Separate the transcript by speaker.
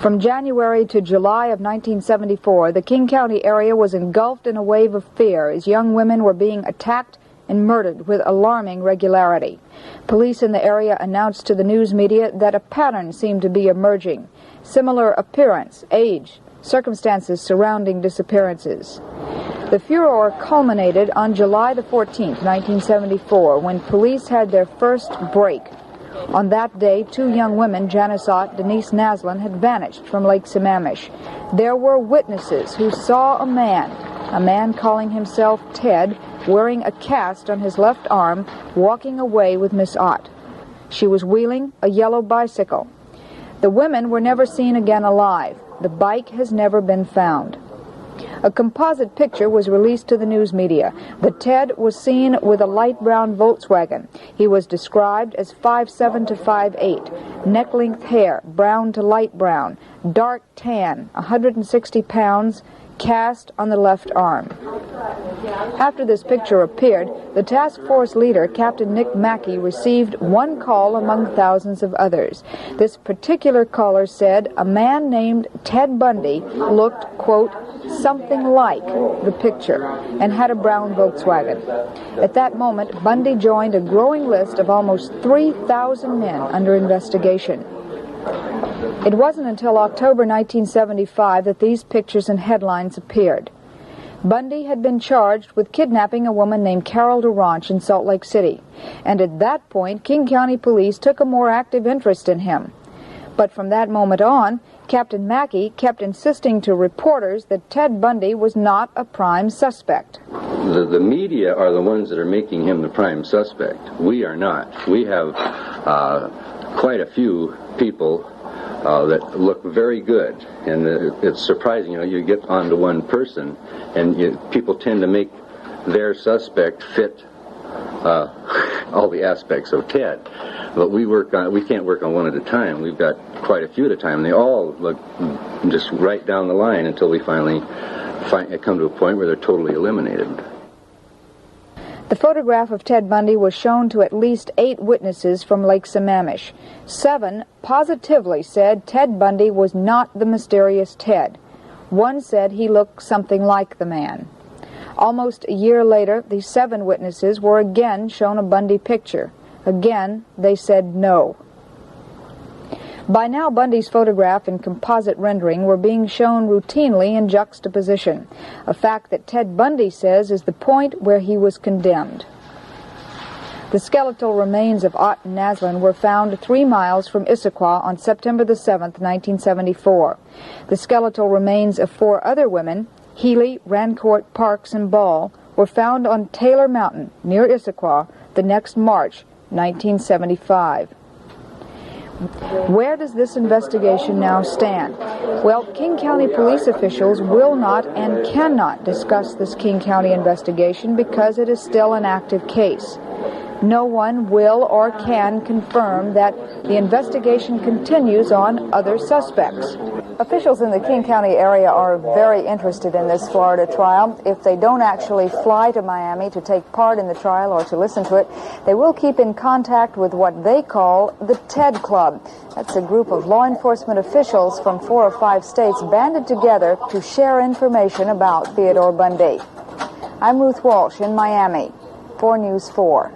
Speaker 1: From January to July of 1974, the King County area was engulfed in a wave of fear as young women were being attacked and murdered with alarming regularity. Police in the area announced to the news media that a pattern seemed to be emerging. Similar appearance, age, circumstances surrounding disappearances. The furor culminated on July the 14th, 1974, when police had their first break. On that day, 2 young women, Janice Ott, Denise Naslin, had vanished from Lake Sammamish. There were witnesses who saw a man calling himself Ted, wearing a cast on his left arm, walking away with Miss Ott. She was wheeling a yellow bicycle. The women were never seen again alive. The bike has never been found. A composite picture was released to the news media. The Ted was seen with a light brown Volkswagen. He was described as 5'7" to 5'8", neck-length hair, brown to light brown, dark tan, 160 pounds, cast on the left arm. After this picture appeared, the task force leader, Captain Nick MACKIE, received one call among thousands of others. This particular caller said a man named Ted Bundy looked, quote, something like the picture and had a brown Volkswagen. At that moment, Bundy joined a growing list of almost 3,000 men under investigation. It wasn't until October 1975 that these pictures and headlines appeared. Bundy had been charged with kidnapping a woman named Carole Boone in Salt Lake City, and at that point, King County Police took a more active interest in him. But from that moment on, Captain MACKIE kept insisting to reporters that Ted Bundy was not a prime suspect.
Speaker 2: The media are the ones that are making him the prime suspect. We are not. We have quite a few people that look very good, and it's surprising. You get onto one person, and people tend to make their suspect fit all the aspects of Ted. But we can't work on one at a time. We've got quite a few at a time. They all look just right down the line until we finally come to a point where they're totally eliminated.
Speaker 1: The photograph of Ted Bundy was shown to at least 8 witnesses from Lake Sammamish. 7 positively said Ted Bundy was not the mysterious Ted. 1 said he looked something like the man. Almost a year later, the 7 witnesses were again shown a Bundy picture. Again, they said no. By now, Bundy's photograph and composite rendering were being shown routinely in juxtaposition, a fact that Ted Bundy says is the point where he was condemned. The skeletal remains of Ott and Naslin were found 3 miles from Issaquah on September the 7th, 1974. The skeletal remains of 4 other women, Healy, Rancourt, Parks, and Ball, were found on Taylor Mountain, near Issaquah, the next March, 1975. Where does this investigation now stand? Well, King County police officials will not and cannot discuss this King County investigation because it is still an active case. No one will or can confirm that the investigation continues on other suspects. Officials in the King County area are very interested in this Florida trial. If they don't actually fly to Miami to take part in the trial or to listen to it, they will keep in contact with what they call the TED Club. That's a group of law enforcement officials from 4 or 5 states banded together to share information about Theodore Bundy. I'm Ruth Walsh in Miami for News 4.